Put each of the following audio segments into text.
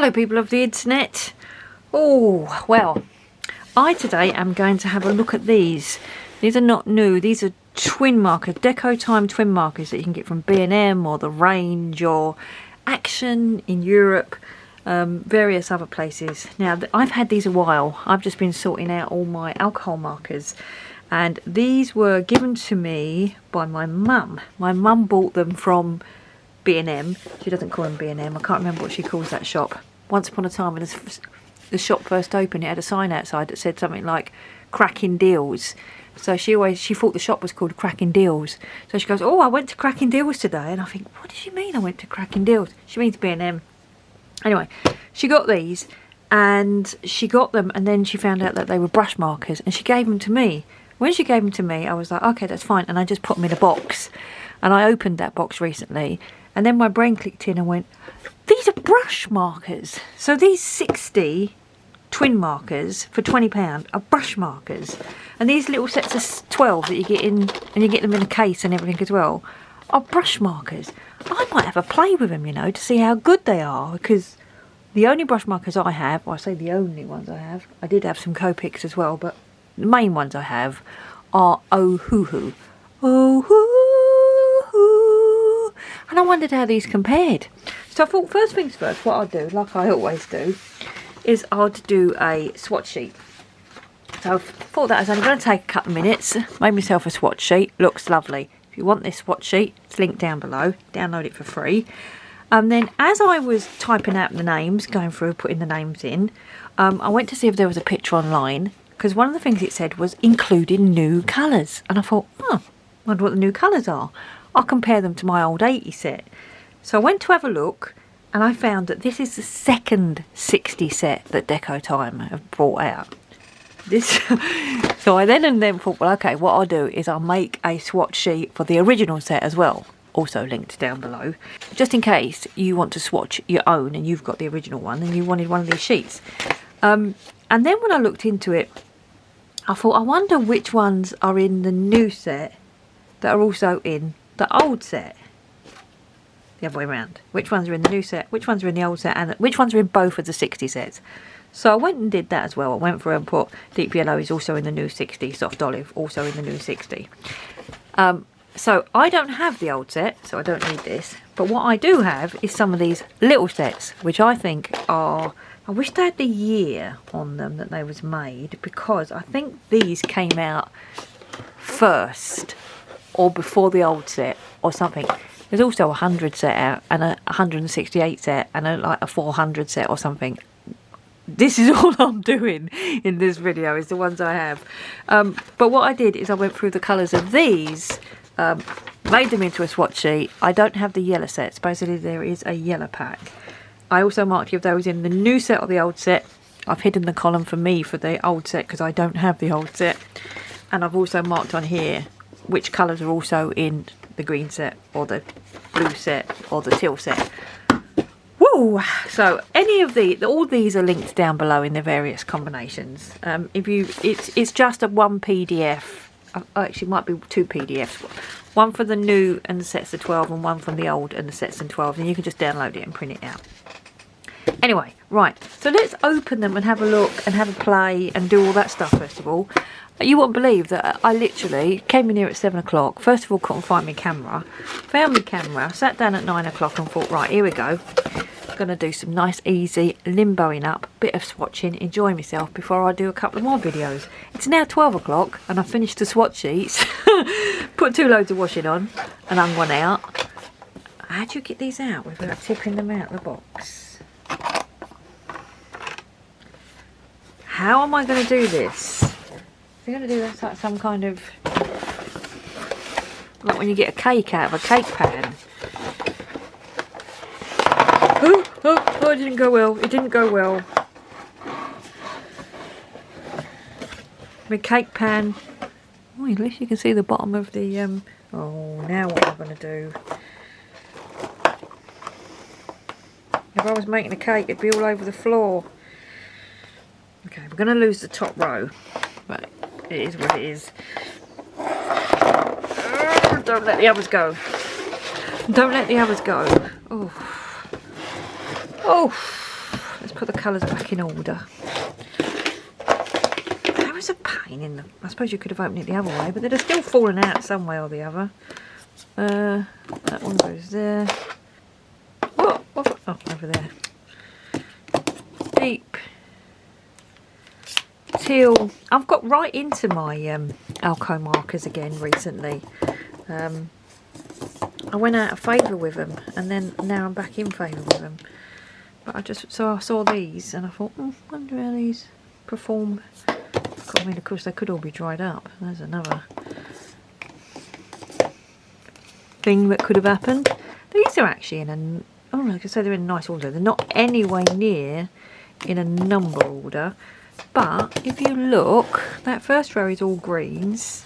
Hello people of the internet. Oh, well, I today am going to have a look at these. These are not new. These are Twinmarkers, DecoTime Twinmarkers that you can get from B&M or The Range or Action in Europe, various other places. Now, I've had these a while. I've just been sorting out all my alcohol markers. And these were given to me by my mum. My mum bought them from B&M. She doesn't call them B&M. I can't remember what she calls that shop. Once upon a time when the shop first opened, it had a sign outside that said something like cracking deals. So she thought the shop was called Cracking Deals. So she goes, oh, I went to Cracking Deals today. And I think, what does she mean I went to Cracking Deals? She means B&M. Anyway, she got these and she got them, and then she found out that they were brush markers and she gave them to me. When she gave them to me, I was like, okay, that's fine. And I just put them in a box. And I opened that box recently. And then my brain clicked in and went, these are brush markers. So these 60 Twinmarkers for £20 are brush markers. And these little sets of 12 that you get in, and you get them in a case and everything as well, are brush markers. I might have a play with them, you know, to see how good they are. Because the only brush markers I have, well, I say the only ones I have, I did have some Copics as well, but the main ones I have are Oh Hoo Hoo. Oh Hoo Hoo. And I wondered how these compared. So I thought, first things first, what I'll do, like I always do, is I'd do a swatch sheet. So I thought that was only going to take a couple of minutes. Made myself a swatch sheet. Looks lovely. If you want this swatch sheet, it's linked down below. Download it for free. Then as I was typing out the names, going through, putting the names in, I went to see if there was a picture online, because one of the things it said was including new colours. And I thought, oh, I wonder what the new colours are. I'll compare them to my old 80 set. So I went to have a look, and I found that this is the second 60 set that DecoTime have brought out. So I then thought, well, okay, what I'll do is I'll make a swatch sheet for the original set as well, also linked down below, just in case you want to swatch your own and you've got the original one and you wanted one of these sheets. And then when I looked into it, I thought, I wonder which ones are in the new set that are also in the old set. The other way around. Which ones are in the new set, which ones are in the old set, and which ones are in both of the 60 sets. So I went and did that as well. I went through and put Deep Yellow is also in the new 60, Soft Olive also in the new 60. So I don't have the old set, so I don't need this. But what I do have is some of these little sets, which I think are... I wish they had the year on them that they was made, because I think these came out first or before the old set or something. There's also a 100 set out and a 168 set and like a 400 set or something. This is all I'm doing in this video, is the ones I have. But what I did is I went through the colours of these, made them into a swatch sheet. I don't have the yellow set. Supposedly there is a yellow pack. I also marked if there was in the new set or the old set. I've hidden the column for me for the old set because I don't have the old set. And I've also marked on here which colours are also in the green set or the blue set or the teal set. Woo! So any of all these are linked down below in the various combinations. It's just a one PDF. Actually, it might be two PDFs. One for the new and the sets of 12, and one from the old and the sets and 12. And you can just download it and print it out. Anyway, right. So let's open them and have a look and have a play and do all that stuff first of all. You won't believe that I literally came in here at 7 o'clock. First of all, couldn't find my camera. Found my camera, sat down at 9 o'clock and thought, right, here we go. I'm going to do some nice, easy limboing up, bit of swatching, enjoy myself before I do a couple of more videos. It's now 12 o'clock and I've finished the swatch sheets. Put 2 loads of washing on and hung one out. How do you get these out without tipping them out of the box? How am I going to do this? I'm going to do this like some kind of, like when you get a cake out of a cake pan. Oh, it didn't go well. It didn't go well. My cake pan. Oh, at least you can see the bottom of the, oh, now what am I going to do? If I was making a cake, it'd be all over the floor. Okay, we're going to lose the top row. But it is what it is. Don't let the others go. Don't let the others go. Oh. Oh. let's put the colours back in order. That was a pain in the... I suppose you could have opened it the other way, but they'd have still fallen out some way or the other. That one goes there. Oh, over there. Deep teal. I've got right into my alco markers again recently. I went out of favour with them, and then now I'm back in favour with them. But I saw these and I thought, wonder how these perform. I mean, of course they could all be dried up. There's another thing that could have happened. These are actually in a, oh, like I say, they're in a nice order. They're not anywhere near in a number order, but if you look, that first row is all greens.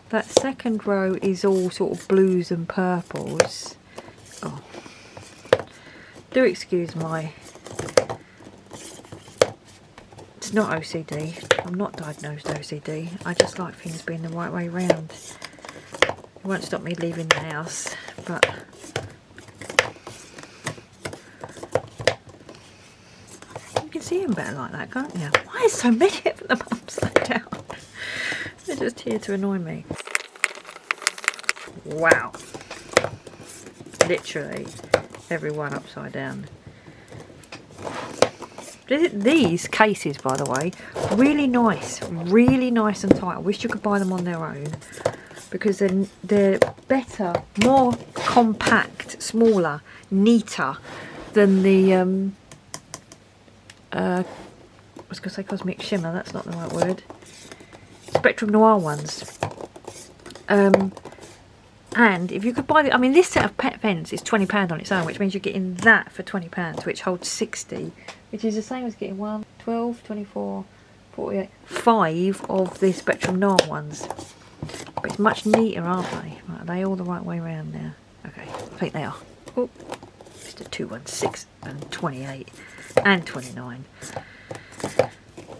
That second row is all sort of blues and purples. Oh, do excuse my... It's not OCD. I'm not diagnosed OCD. I just like things being the right way round. It won't stop me leaving the house, but... You can see them better like that, can't you? Why is so many of them upside down? They're just here to annoy me. Wow. Literally everyone upside down. These cases, by the way, really nice and tight. I wish you could buy them on their own, because they're better, more compact, smaller, neater than the I was going to say Cosmic Shimmer, that's not the right word. Spectrum Noir ones. And if you could buy I mean, this set of pens is £20 on its own, which means you're getting that for £20, which holds 60, which is the same as getting 1, 12, 24, 48, 5 of the Spectrum Noir ones. But it's much neater, aren't they? Right, are they all the right way around now? Okay, I think they are. Oh, Mr. 216 and 28 and 29.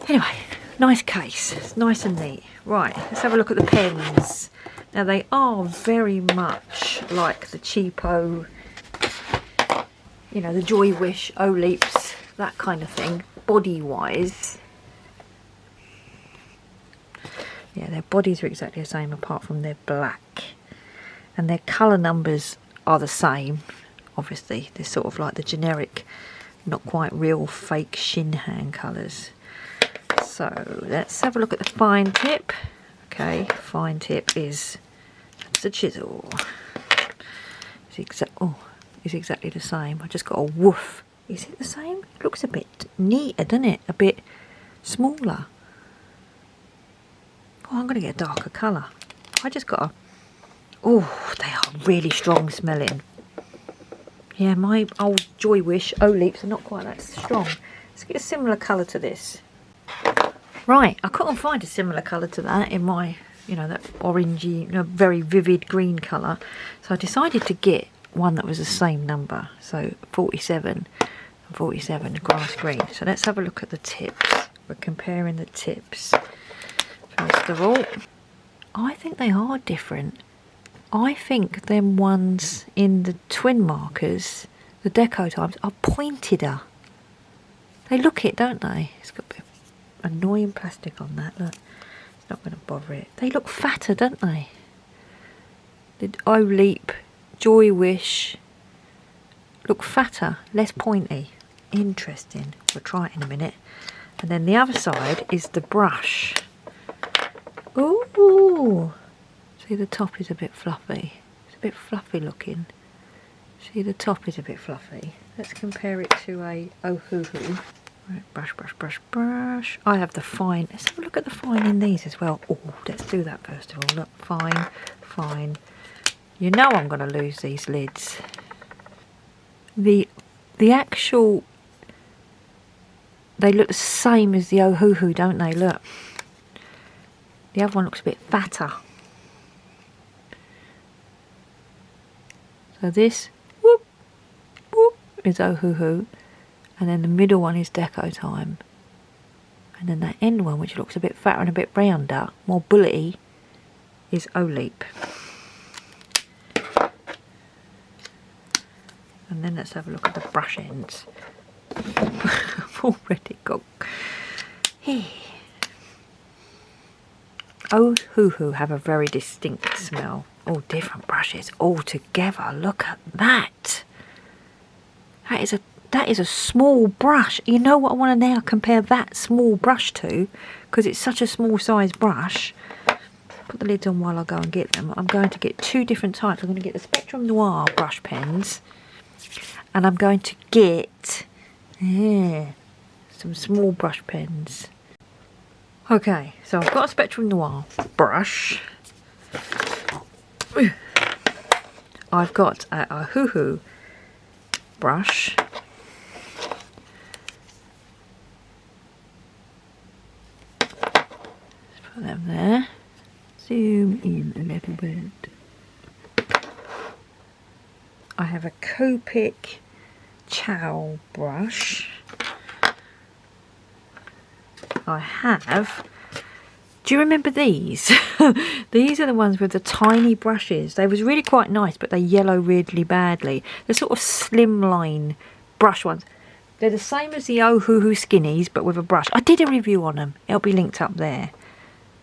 Anyway, nice case. It's nice and neat. Right, let's have a look at the pens. Now they are very much like the cheapo, you know, the Joy Wish, Oleaps, that kind of thing, body wise. Yeah, their bodies are exactly the same apart from their black. And their colour numbers are the same, obviously. They're sort of like the generic, not quite real, fake Shinhan colours. So let's have a look at the fine tip. Okay, fine tip is the chisel. It's exactly the same. I just got a woof. Is it the same? It looks a bit neater, doesn't it? A bit smaller. Oh, I'm going to get a darker colour. I just got a... Oh, they are really strong smelling. Yeah, my old Joy Wish Oleaps are not quite that strong. Let's get a similar colour to this. Right, I couldn't find a similar colour to that in my, you know, that orangey, you know, very vivid green colour. So I decided to get one that was the same number. So 47 and 47, grass green. So let's have a look at the tips. We're comparing the tips. First of all, I think they are different. I think them ones in the Twinmarkers, the DecoTimes, are pointider. They look it, don't they? It's got a bit of annoying plastic on that. Look, it's not going to bother it. They look fatter, don't they? The Oleap, Joy Wish look fatter, less pointy. Interesting. We'll try it in a minute. And then the other side is the brush. Ooh! See, the top is a bit fluffy. It's a bit fluffy looking. See, the top is a bit fluffy. Let's compare it to a Ohuhu. Right, brush, brush, brush, brush. I have the fine. Let's have a look at the fine in these as well. Oh, let's do that first of all. Look, fine, fine. You know I'm going to lose these lids. The actual... They look the same as the Ohuhu, don't they? Look. The other one looks a bit fatter. So this, whoop, whoop, is Ohuhu. And then the middle one is DecoTime. And then that end one, which looks a bit fatter and a bit rounder, more bullety, is Oleap. And then let's have a look at the brush ends. I've already got... Oh Hoo Hoo have a very distinct smell. All different brushes all together. Look at that. That is a small brush. You know what I want to now compare that small brush to, because it's such a small size brush. Put the lids on while I go and get them. I'm going to get two different types. I'm going to get the Spectrum Noir brush pens, and I'm going to get some small brush pens. Okay, so I've got a Spectrum Noir brush. I've got a Hoo Hoo brush. Let's put them there. Zoom in a little bit. I have a Copic Chow brush. I have... Do you remember these? These are the ones with the tiny brushes. They was really quite nice, but they yellow really badly. They're sort of slimline brush ones. They're the same as the Oh Hoo Hoo Skinnies, but with a brush. I did a review on them. It'll be linked up there.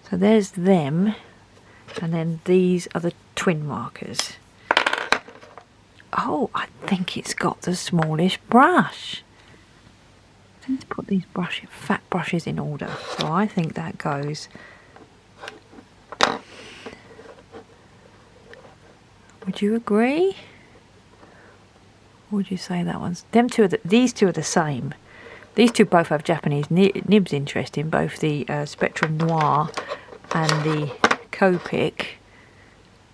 So there's them. And then these are the Twinmarkers. Oh, I think it's got the smallish brush. Let's put these fat brushes in order. So I think that goes. Would you agree? Or would you say that one's... These two are the same. These two both have Japanese nibs, interesting. Both the Spectrum Noir and the Copic.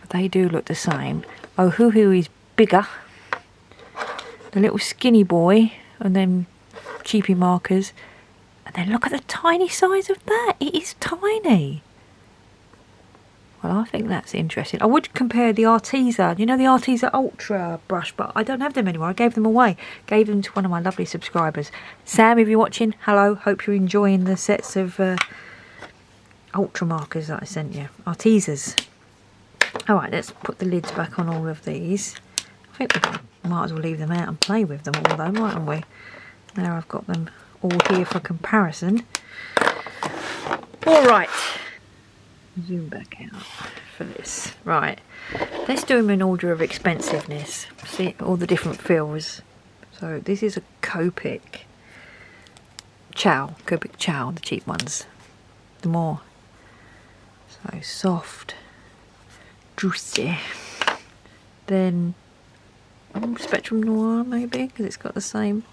But they do look the same. Oh Hoo Hoo is bigger. The little skinny boy. And then cheapy markers, and then look at the tiny size of that. It is tiny. Well, I think that's interesting. I would compare the Arteza, you know, the Arteza Ultra brush, but I don't have them anymore. I gave them away. Gave them to one of my lovely subscribers. Sam, if you're watching, hello. Hope you're enjoying the sets of Ultra markers that I sent you. Artezas. Alright, let's put the lids back on all of these. I think we might as well leave them out and play with them all though, mightn't we? Now I've got them all here for comparison. Alright, zoom back out for this. Right, let's do them in order of expensiveness. See all the different feels. So this is a Copic Chow, the cheap ones. The more so soft, juicy. Then Spectrum Noir maybe, because it's got the same.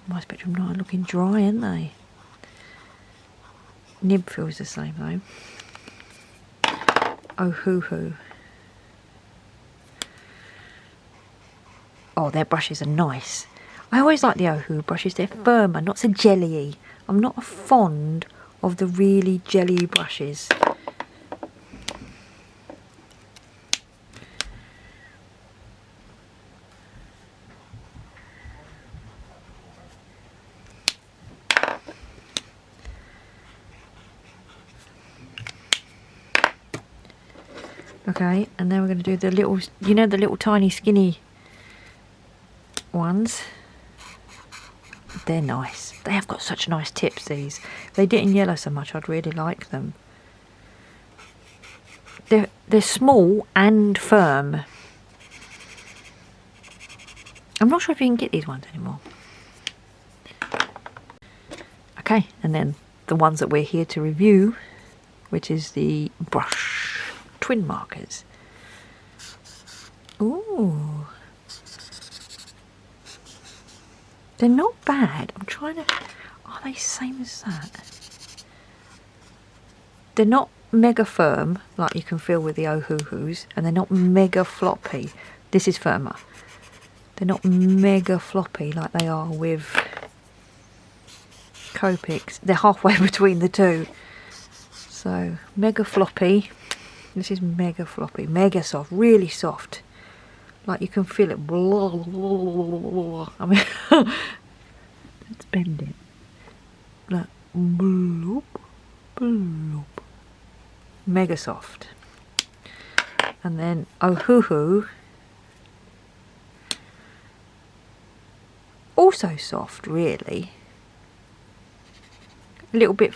My Spectrum Noir looking dry, aren't they? Nib feels the same though. Oh Hoo Hoo. Oh, their brushes are nice. I always like the Oh Hoo brushes. They're firmer, not so jelly-y. I'm not fond of the really jelly brushes. Okay, and then we're going to do the little, you know, the little tiny skinny ones. They're nice. They have got such nice tips, these. If they didn't yellow so much, I'd really like them. They're small and firm. I'm not sure if you can get these ones anymore. Okay, and then the ones that we're here to review, which is the brush Twinmarkers. Ooh. They're not bad. I'm trying to... Are they same as that? They're not mega firm, like you can feel with the Oh Hoo Hoos, and they're not mega floppy. This is firmer. They're not mega floppy like they are with Copics. They're halfway between the two. So, mega floppy. This is mega floppy, mega soft, really soft. Like you can feel it. Blah, blah, blah, blah. I mean, let's bend it. Like, bloop, bloop. Mega soft. And then Oh Hoo Hoo. also soft, really. A little bit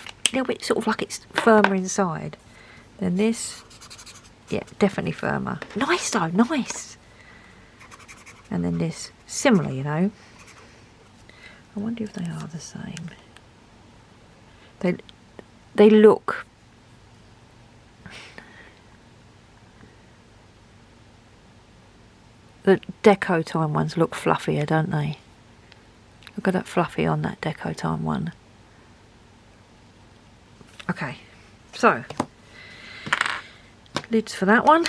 sort of like it's firmer inside than this. Yeah, definitely firmer. Nice though, nice. And then this, similar, you know. I wonder if they are the same. They look. The DecoTime ones look fluffier, don't they? Look at that fluffy on that DecoTime one. Okay, so lids for that one,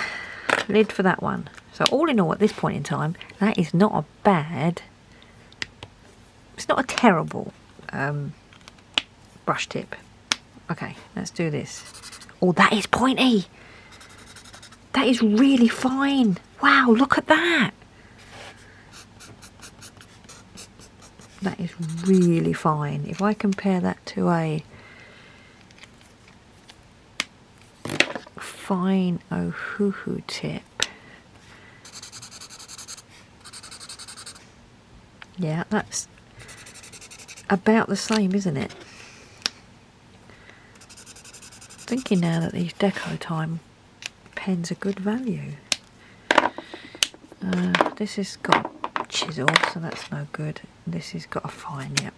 lid for that one. So all in all, at this point in time, that is not a bad. It's not a terrible brush tip. Okay, let's do this. Oh, that is pointy. That is really fine. Wow, look at that. That is really fine. If I compare that to a fine Ohuhu tip. Yeah, that's about the same, isn't it? Thinking now that these DecoTime pens are good value. This has got chisel, so that's no good. This has got a fine, yep.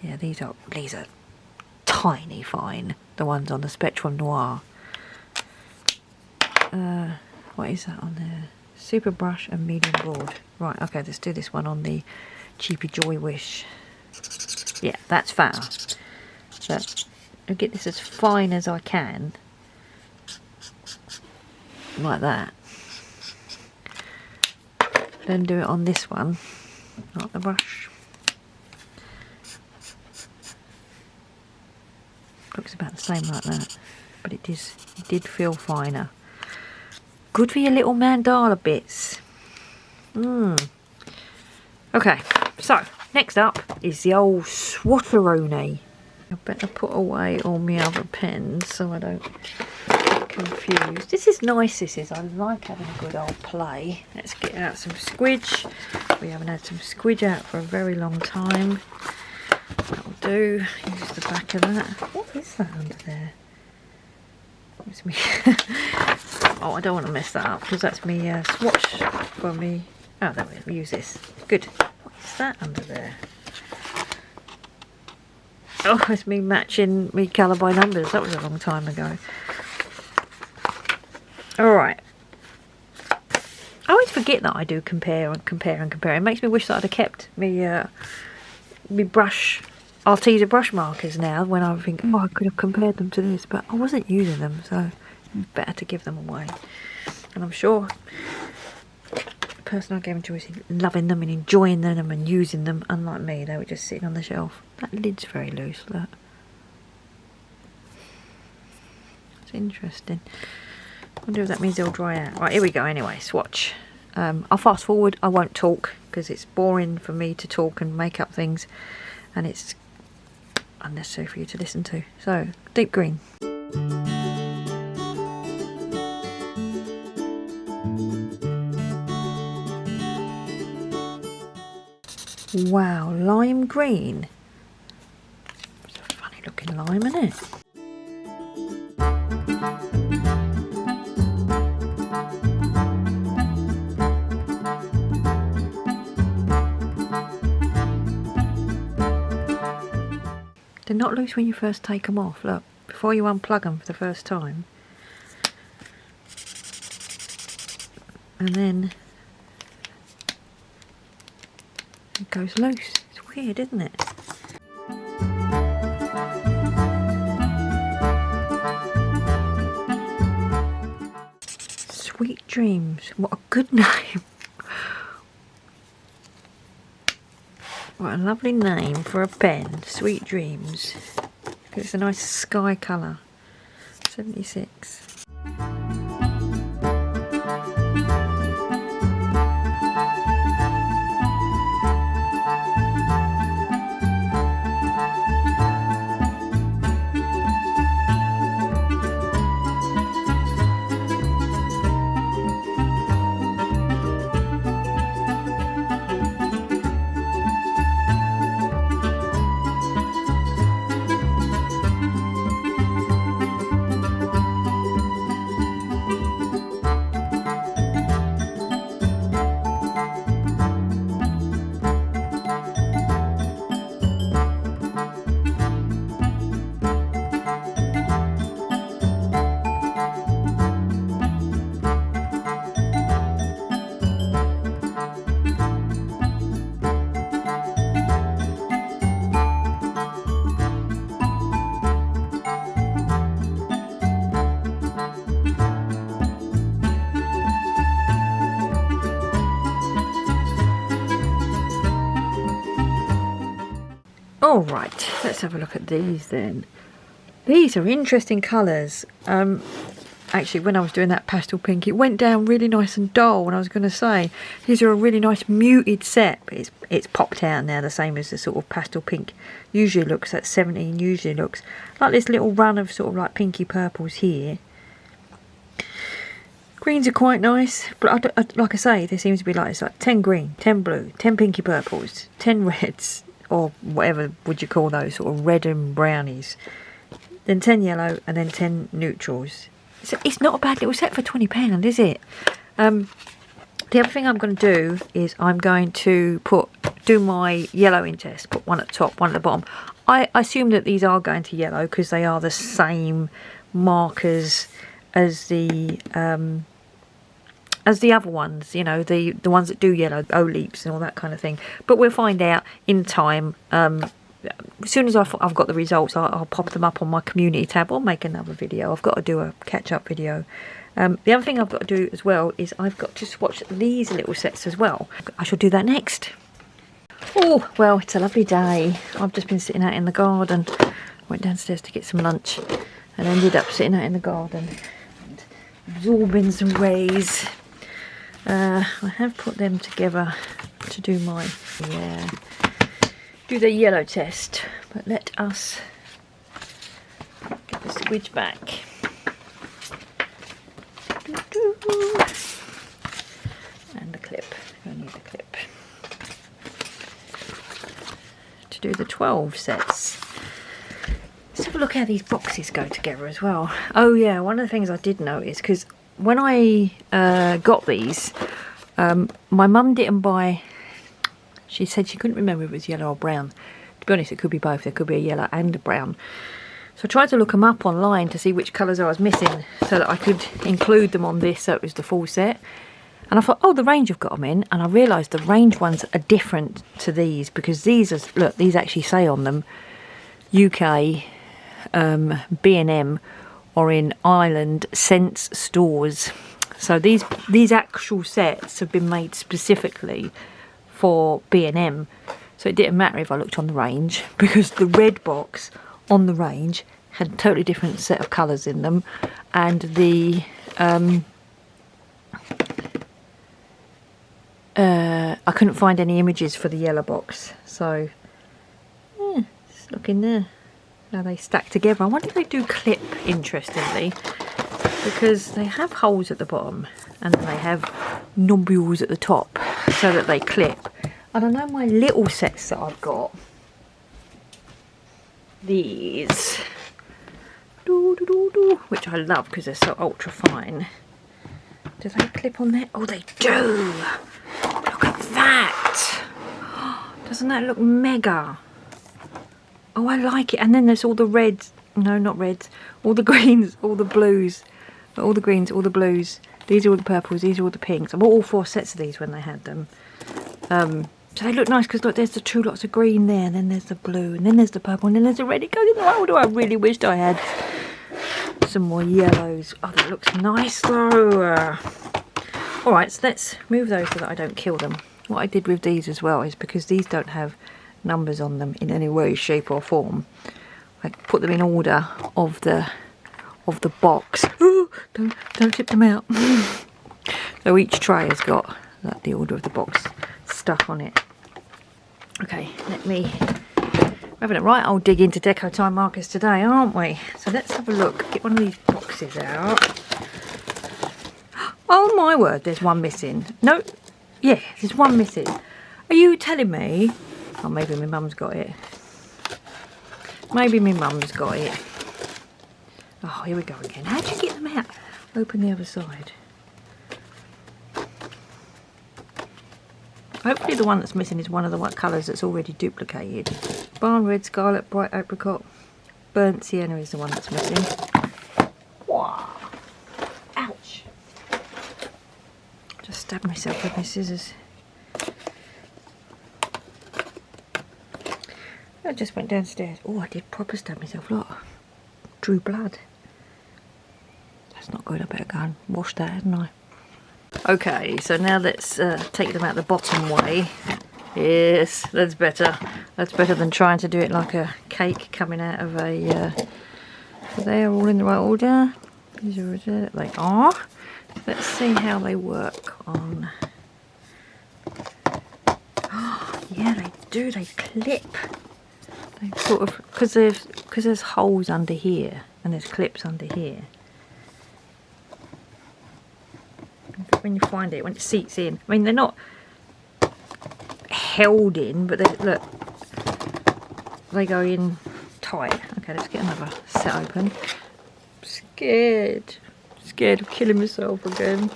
Yeah, these are tiny fine. The ones on the Spectrum Noir. What is that on there? Super brush and medium broad. Right, okay, let's do this one on the Cheapy Joy Wish. Yeah, that's fair. So I'll get this as fine as I can. Like that. Then do it on this one. Not the brush. Looks about the same like that. But it did feel finer. Good for your little mandala bits. Okay, so next up is the old Swatchrooney. I better put away all my other pens so I don't get confused. This is nice, this is. I like having a good old play. Let's get out some squidge. We haven't had some squidge out for a very long time. That'll do. Use the back of that. What is that under there? It's me. Oh, I don't want to mess that up because that's me swatch for me. Oh, there we go. Use this. Good. What is that under there? Oh, it's me matching me colour by numbers. That was a long time ago. Alright. I always forget that I do compare and compare and compare. It makes me wish that I'd have kept me brush, Arteza brush markers now when I think, oh, I could have compared them to this, but I wasn't using them, so better to give them away. And I'm sure the person I gave them to is loving them and enjoying them and using them, unlike me. They were just sitting on the shelf. That lid's very loose, look. It's interesting. I wonder if that means they'll dry out. Right, here we go anyway, swatch. I'll fast forward, I won't talk because it's boring for me to talk and make up things and it's unnecessary for you to listen to. So, deep green. Wow, lime green. It's a funny looking lime, isn't it? They're not loose when you first take them off, look, before you unplug them for the first time. And then it goes loose. It's weird, isn't it? Sweet Dreams, what a good name. What a lovely name for a pen, Sweet Dreams. It's a nice sky colour. 76. Alright, let's have a look at these then. These are interesting colours. Actually, when I was doing that pastel pink, it went down really nice and dull, and I was going to say, these are a really nice muted set, but it's popped out now, the same as the sort of pastel pink usually looks. That 17 usually looks like this little run of sort of like pinky purples here. Greens are quite nice, but like I say, there seems to be like, it's like 10 green, 10 blue, 10 pinky purples, 10 reds, or whatever would you call those, sort of red and brownies. Then 10 yellow, and then 10 neutrals. So it's not a bad little set for £20, is it? The other thing I'm going to do is I'm going to do my yellowing test. Put one at the top, one at the bottom. I assume that these are going to yellow because they are the same markers as the other ones. You know, the ones that do yellow, O-leaps and all that kind of thing. But we'll find out in time. As soon as I've got the results, I'll pop them up on my community tab or make another video. I've got to do a catch-up video. The other thing I've got to do as well is I've got to swatch these little sets as well. I shall do that next. Oh, well, it's a lovely day. I've just been sitting out in the garden. Went downstairs to get some lunch and ended up sitting out in the garden and absorbing some rays. I have put them together to do my... do the yellow test, but let us get the squidge back. And the clip. I need the clip to do the 12 sets. Let's have a look how these boxes go together as well. Oh yeah, one of the things I did notice, because when I got these, my mum didn't buy. She said she couldn't remember if it was yellow or brown. To be honest, it could be both. There could be a yellow and a brown. So I tried to look them up online to see which colours I was missing so that I could include them on this so it was the full set. And I thought, oh, the range have got them in. And I realised the range ones are different to these because these are, look, these actually say on them UK, B&M, or in Ireland, Sense stores. So these actual sets have been made specifically for B&M, so it didn't matter if I looked on the range because the red box on the range had a totally different set of colours in them, and the I couldn't find any images for the yellow box, so yeah, just look in there how they stack together. I wonder if they do clip, interestingly, because they have holes at the bottom and then they have nobules at the top so that they clip. And I know my little sets that I've got, these, which I love because they're so ultra fine. Do they clip on there? Oh, they do! Look at that! Doesn't that look mega? Oh, I like it. And then there's all the reds. No, not reds. All the greens, all the blues. All the greens, all the blues. These are all the purples, these are all the pinks. I bought all 4 sets of these when they had them. So they look nice because look, there's the 2 lots of green there, and then there's the blue, and then there's the purple, and then there's the red. It goes in the hole. I really wished I had some more yellows. Oh, that looks nice though. Alright, so let's move those so that I don't kill them. What I did with these as well is because these don't have numbers on them in any way, shape or form, I put them in order of the box. Ooh, don't tip them out. So each tray has got like the order of the box stuck on it. Okay, we're having a right old dig into DecoTime markers today, aren't we? So let's have a look. Get one of these boxes out. Oh my word, there's one missing. No, yeah, there's one missing. Are you telling me? Oh, maybe my mum's got it. Maybe my mum's got it. Oh, here we go again. How'd you get them out? Open the other side. Hopefully the one that's missing is one of the white colours that's already duplicated. Barn red, scarlet, bright apricot, burnt sienna is the one that's missing. Wow. Ouch. Just stabbed myself with my scissors. I just went downstairs. Oh, I did proper stab myself. Look. Drew blood. That's not good. I better go and wash that, hadn't I? Okay, so now let's take them out the bottom way. Yes, that's better. That's better than trying to do it like a cake coming out of a... they're all in the right order. These are, they are. Let's see how they work on... Oh, yeah, they do. They clip. They sort of... Because there's holes under here and there's clips under here. When you find it, when it seats in. I mean, they're not held in, but they, look, they go in tight. Okay, let's get another set open. Scared of killing myself again.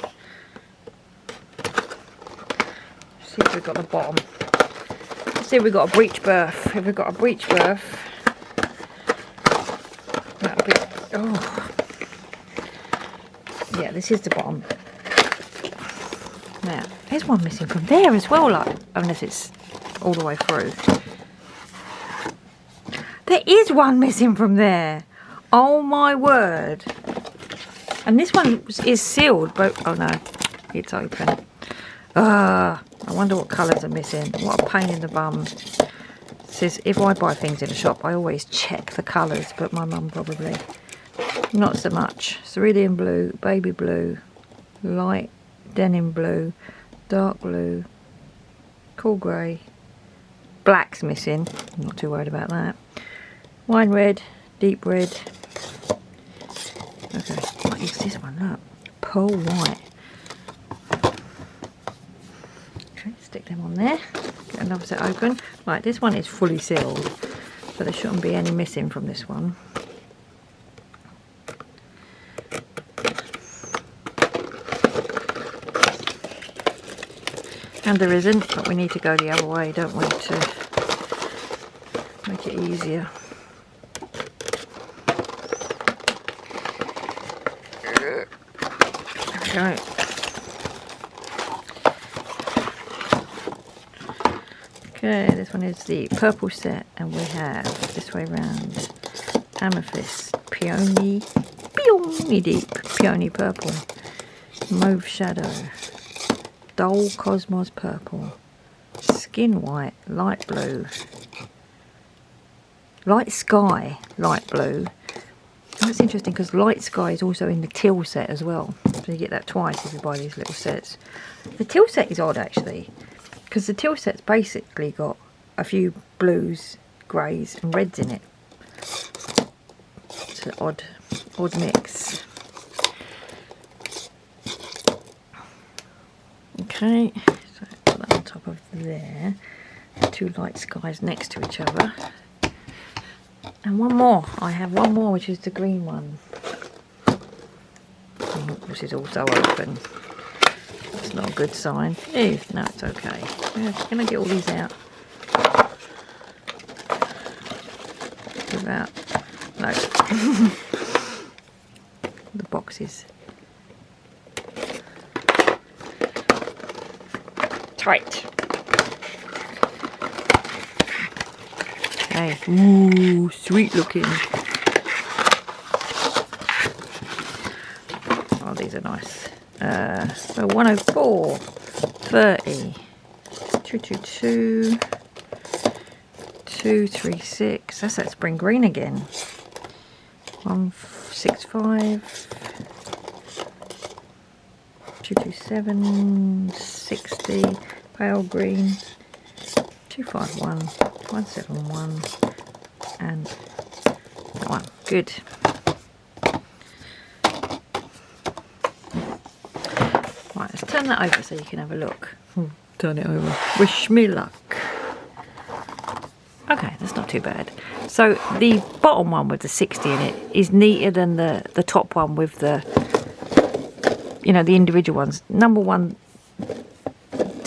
See if we've got the bottom. Let's see if we've got a breech berth. If we've got a breech berth, that'll be... Oh, yeah, this is the bottom. Now, there's one missing from there as well, like, unless it's all the way through. There is one missing from there. Oh my word. And this one is sealed, but oh no, it's open. I wonder what colours are missing. What a pain in the bum. It says if I buy things in a shop, I always check the colours, but my mum probably not so much. Cerulean blue, baby blue, light denim blue, dark blue, cool grey, black's missing. I'm not too worried about that. Wine red, deep red. Okay, what is this one? Look, pearl white. Okay, stick them on there. Get another set open. Right, this one is fully sealed, so there shouldn't be any missing from this one. And there isn't, but we need to go the other way, don't we, to make it easier. There we go. Okay, this one is the purple set, and we have this way round amethyst, peony deep, peony purple, mauve shadow, dull cosmos purple, skin white, light blue, light sky, light blue. That's interesting because light sky is also in the teal set as well, so you get that twice if you buy these little sets. The teal set is odd actually, because the teal set's basically got a few blues, greys and reds in it. It's an odd mix. Okay, so put that on top of there. Two light skies next to each other. And one more. I have one more, which is the green one. Which is also open. That's not a good sign. Ew, no, it's okay. Can I get all these out? Without... No. The boxes. Tight. Okay. Ooh, sweet looking. Oh, these are nice. So 104, 30, 222, 236. That's that spring green again. 165, 227, 60, pale green, 251, 171, and that one. Good. Right, let's turn that over so you can have a look. Turn it over. Wish me luck. Okay, that's not too bad. So the bottom one with the 60 in it is neater than the top one with the, you know, the individual ones. Number one,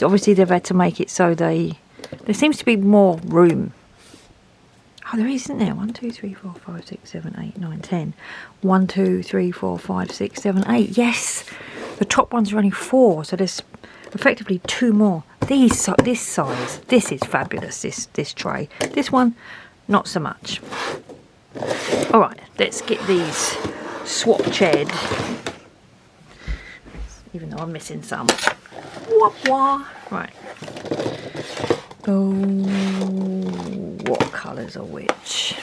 obviously they've had to make it so there seems to be more room. Oh, there is, isn't there? 1, 2, 3, 4, 5, 6, 7, 8, 9, 10. 1, 2, 3, 4, 5, 6, 7, 8. Yes, the top ones are only 4, so there's effectively 2 more. This size, this is fabulous. This tray. This one, not so much. All right, let's get these swatched. Even though I'm missing some. Wah, wah. Right. Oh, what colours are which?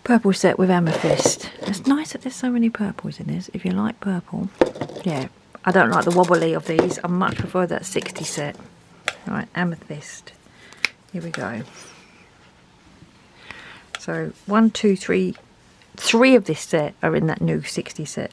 Purple set with amethyst. It's nice that there's so many purples in this. If you like purple, yeah. I don't like the wobbly of these. I much prefer that 60 set. Right, amethyst. Here we go. So 1, 2, 3. 3 of this set are in that new 60 set.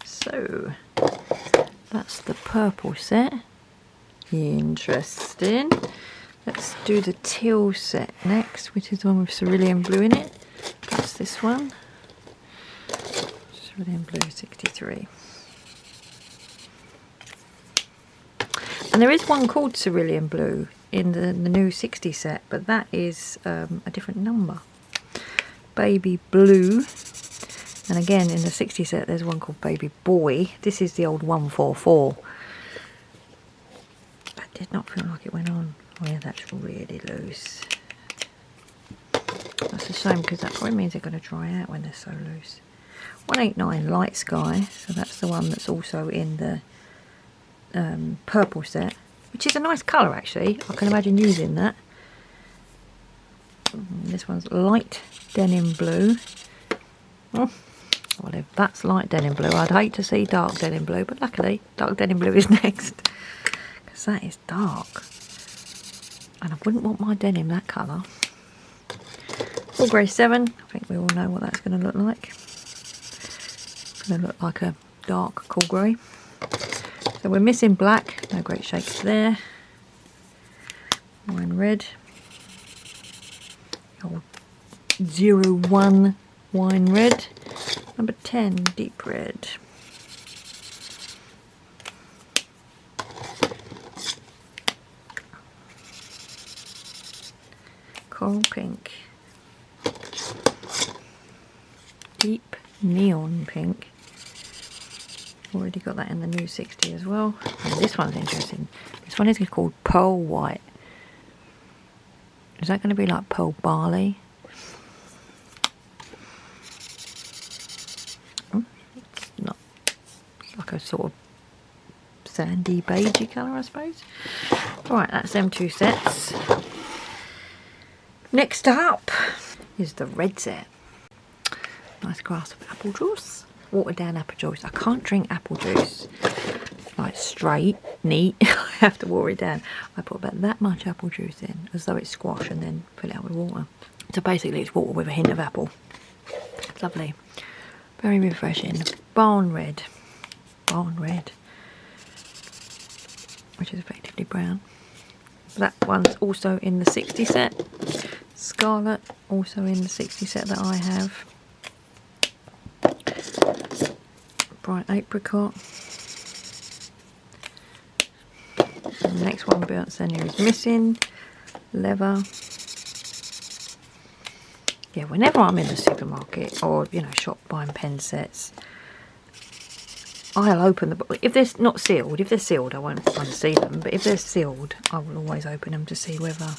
So that's the purple set. Interesting. Let's do the teal set next, which is the one with cerulean blue in it. That's this one. Cerulean blue 63. And there is one called cerulean blue in the new 60 set, but that is a different number. Baby blue. And again, in the 60 set, there's one called Baby Boy. This is the old 144. That did not feel like it went on. Oh yeah, that's really loose. That's a shame, because that probably means they're going to dry out when they're so loose. 189 Light Sky. So that's the one that's also in the purple set, which is a nice colour actually. I can imagine using that. This one's Light Denim Blue. Oh. Well, if that's light denim blue, I'd hate to see dark denim blue, but luckily dark denim blue is next, because that is dark and I wouldn't want my denim that colour. Full grey 7, I think we all know what that's going to look like. It's going to look like a dark cool grey. So we're missing black, no great shakes there. Wine red. Old 01 wine red. Number 10, deep red. Coral pink. Deep neon pink. Already got that in the new 60 as well. And this one's interesting. This one is called Pearl White. Is that going to be like pearl barley? Like a sort of sandy beigey colour, I suppose. Alright, that's them 2 sets. Next up is the red set. Nice glass of apple juice. Watered down apple juice. I can't drink apple juice like straight, neat. I have to water it down. I put about that much apple juice in, as though it's squash, and then fill it out with water. So basically it's water with a hint of apple. It's lovely. Very refreshing. Barn red. Barn red, which is effectively brown. That one's also in the 60 set. Scarlet, also in the 60 set that I have. Bright apricot. And the next one, burnt sienna, is missing. Leather. Yeah, whenever I'm in the supermarket or, you know, shop buying pen sets, I'll open the, if they're not sealed, if they're sealed I won't unsee them, but if they're sealed I will always open them to see whether,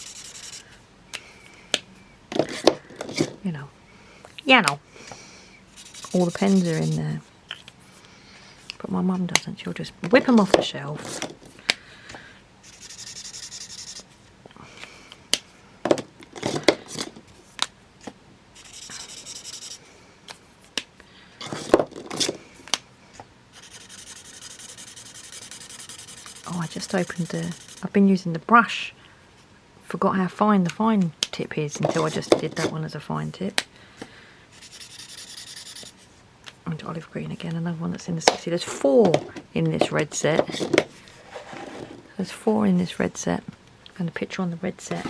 you know, all the pens are in there. But my mum doesn't, she'll just whip them off the shelf. Oh, I just opened I've been using the brush. Forgot how fine the fine tip is until I just did that one as a fine tip. And olive green again, another one that's in the 60. There's 4 in this red set. There's 4 in this red set. And the picture on the red set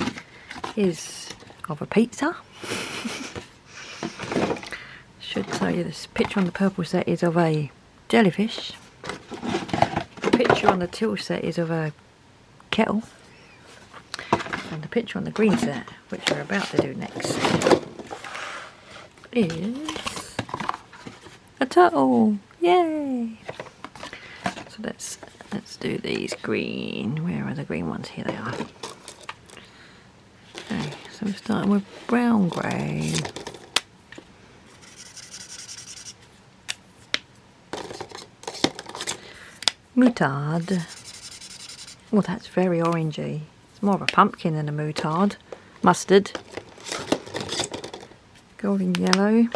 is of a pizza. Should tell you this picture on the purple set is of a jellyfish. The picture on the teal set is of a kettle. And the picture on the green set, which we're about to do next, is a turtle. Yay! So let's do these green. Where are the green ones? Here they are. Okay, so we're starting with brown grey. Moutarde. Oh, that's very orangey. It's more of a pumpkin than a moutarde. Mustard. Golden yellow.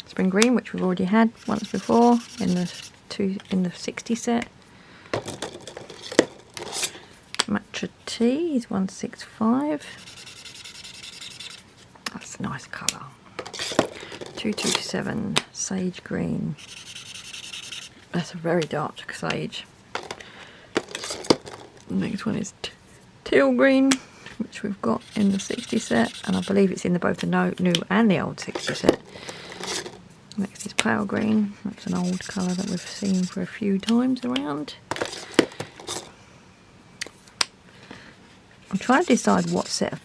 Spring green, which we've already had once before in the 60 set. Matcha tea is 165. That's a nice colour. 227 sage green. That's a very dark sage. The next one is teal green, which we've got in the 60 set, and I believe it's in both the new and the old 60 set. Next is pale green. That's an old colour that we've seen for a few times around. I'm trying to decide what set of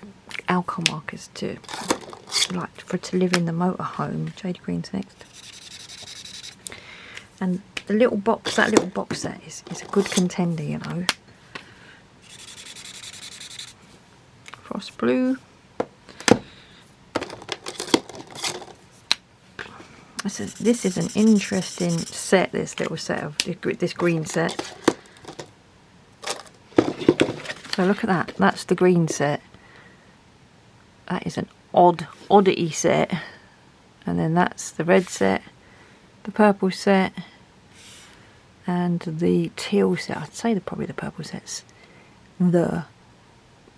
alcohol markers to live in the motorhome. Jade green's next. And the little box, that little box set is a good contender, you know. Frost blue. This is an interesting set, this little set of this green set. So look at that, that's the green set. That is an oddity set. And then that's the red set, the purple set, and the teal set. I'd say probably the purple set's the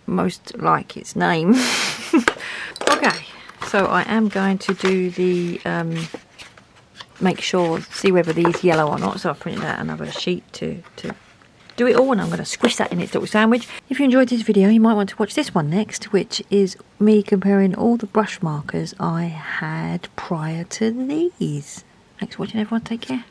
most like its name. Okay, so I am going to do the see whether these yellow or not. So I've printed out another sheet to do it all, and I'm going to squish that in its little sandwich. If you enjoyed this video, you might want to watch this one next, which is me comparing all the brush markers I had prior to these. Thanks for watching, everyone. Take care.